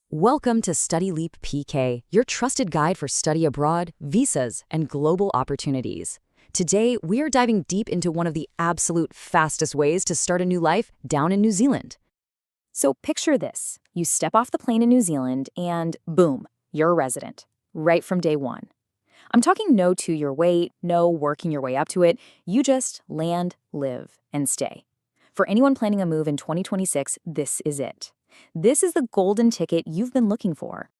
Welcome to StudyLeap.pk, your trusted guide for study abroad, visas, and global opportunities. Today, we are diving deep into one of the absolute fastest ways to start a new life down in New Zealand. So picture this. You step off the plane in New Zealand and boom, you're a resident, right from day one. I'm talking no 2-year wait, no working your way up to it. You just land, live, and stay. For anyone planning a move in 2026, this is it. This is the golden ticket you've been looking for.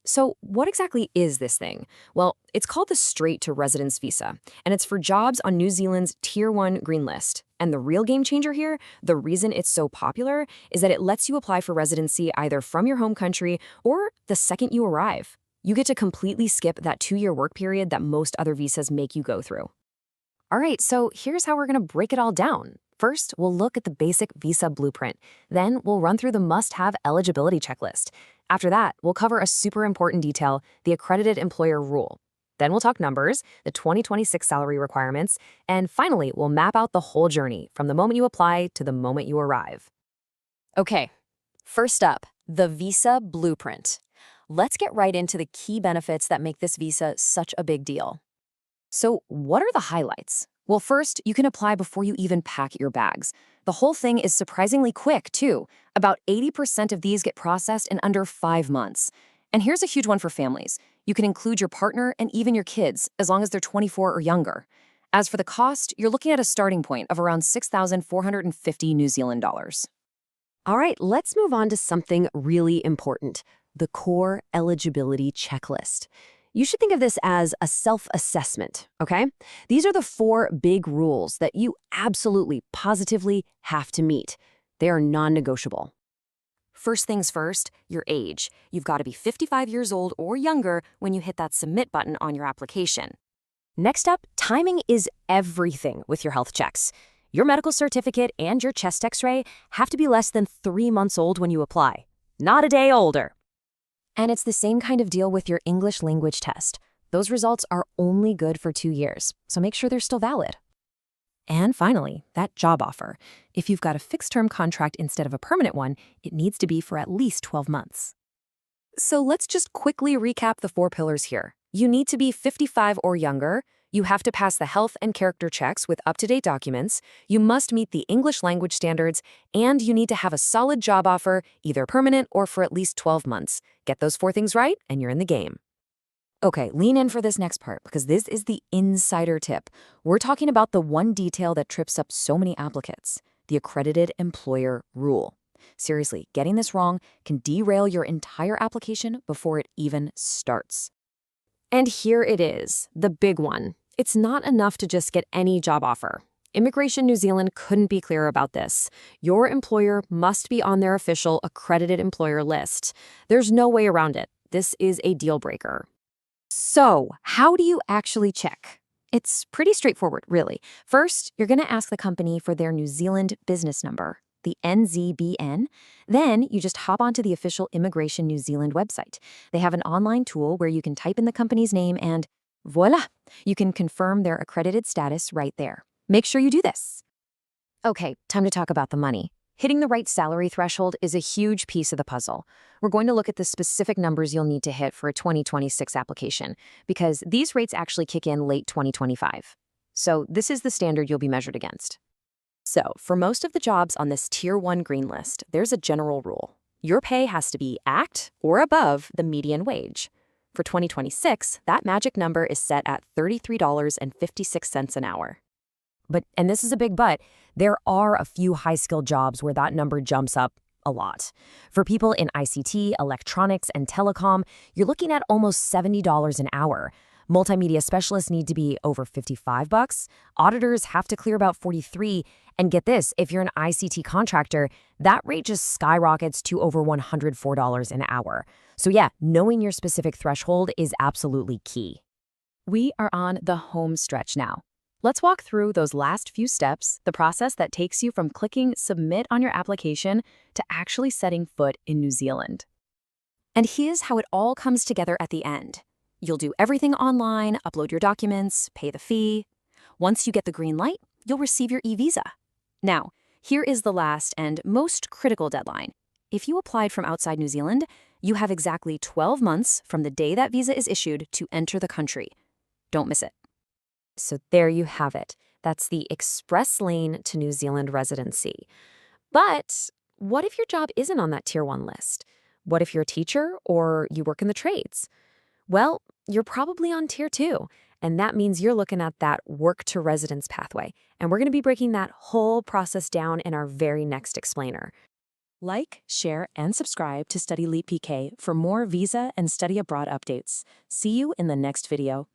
So, what exactly is this thing? Well, it's called the Straight to Residence Visa, and it's for jobs on New Zealand's Tier 1 green list. And the real game changer here, the reason it's so popular, is that it lets you apply for residency either from your home country or the second you arrive. You get to completely skip that 2-year work period that most other visas make you go through. All right, so here's how we're going to break it all down. First, we'll look at the basic visa blueprint. Then we'll run through the must-have eligibility checklist. After that, we'll cover a super important detail, the accredited employer rule. Then we'll talk numbers, the 2026 salary requirements, and finally, we'll map out the whole journey from the moment you apply to the moment you arrive. Okay, first up, the visa blueprint. Let's get right into the key benefits that make this visa such a big deal. So, what are the highlights? Well, first, you can apply before you even pack your bags. The whole thing is surprisingly quick, too. About 80% of these get processed in under 5 months. And here's a huge one for families. You can include your partner and even your kids, as long as they're 24 or younger. As for the cost, you're looking at a starting point of around 6,450 New Zealand dollars. All right, let's move on to something really important, the core eligibility checklist. You should think of this as a self-assessment, okay? These are the 4 big rules that you absolutely, positively have to meet. They are non-negotiable. First things first, your age. You've got to be 55 years old or younger when you hit that submit button on your application. Next up, timing is everything with your health checks. Your medical certificate and your chest x-ray have to be less than 3 months old when you apply, not a day older. And it's the same kind of deal with your English language test. Those results are only good for 2 years, so make sure they're still valid. And finally, that job offer. If you've got a fixed-term contract instead of a permanent one, it needs to be for at least 12 months. So let's just quickly recap the 4 pillars here. You need to be 55 or younger. You have to pass the health and character checks with up-to-date documents. You must meet the English language standards, and you need to have a solid job offer, either permanent or for at least 12 months. Get those 4 things right, and you're in the game. Okay, lean in for this next part, because this is the insider tip. We're talking about the one detail that trips up so many applicants, the accredited employer rule. Seriously, getting this wrong can derail your entire application before it even starts. And here it is, the big one. It's not enough to just get any job offer. Immigration New Zealand couldn't be clearer about this. Your employer must be on their official accredited employer list. There's no way around it. This is a deal breaker. So, how do you actually check? It's pretty straightforward, really. First, you're going to ask the company for their New Zealand business number, the NZBN. Then you just hop onto the official Immigration New Zealand website. They have an online tool where you can type in the company's name and voila, you can confirm their accredited status right there. Make sure you do this. Okay, time to talk about the money. Hitting the right salary threshold is a huge piece of the puzzle. We're going to look at the specific numbers you'll need to hit for a 2026 application, because these rates actually kick in late 2025. So this is the standard you'll be measured against. So, for most of the jobs on this Tier 1 green list, there's a general rule. Your pay has to be at or above the median wage. For 2026, that magic number is set at $33.56 an hour. And this is a big but, there are a few high-skilled jobs where that number jumps up a lot. For people in ICT, electronics, and telecom, you're looking at almost $70 an hour. Multimedia specialists need to be over $55. Auditors have to clear about $43. And get this, if you're an ICT contractor, that rate just skyrockets to over $104 an hour. So yeah, knowing your specific threshold is absolutely key. We are on the home stretch now. Let's walk through those last few steps, the process that takes you from clicking submit on your application to actually setting foot in New Zealand. And here's how it all comes together at the end. You'll do everything online, upload your documents, pay the fee. Once you get the green light, you'll receive your e-visa. Now, here is the last and most critical deadline. If you applied from outside New Zealand, You have exactly 12 months from the day that visa is issued to enter the country. Don't miss it. So there you have it. That's the express lane to New Zealand residency. But what if your job isn't on that Tier 1 list? What if you're a teacher or you work in the trades? Well, you're probably on Tier 2, and that means you're looking at that work to residence pathway. And we're going to be breaking that whole process down in our very next explainer. Like, share, and subscribe to StudyLeap.pk for more visa and study abroad updates. See you in the next video.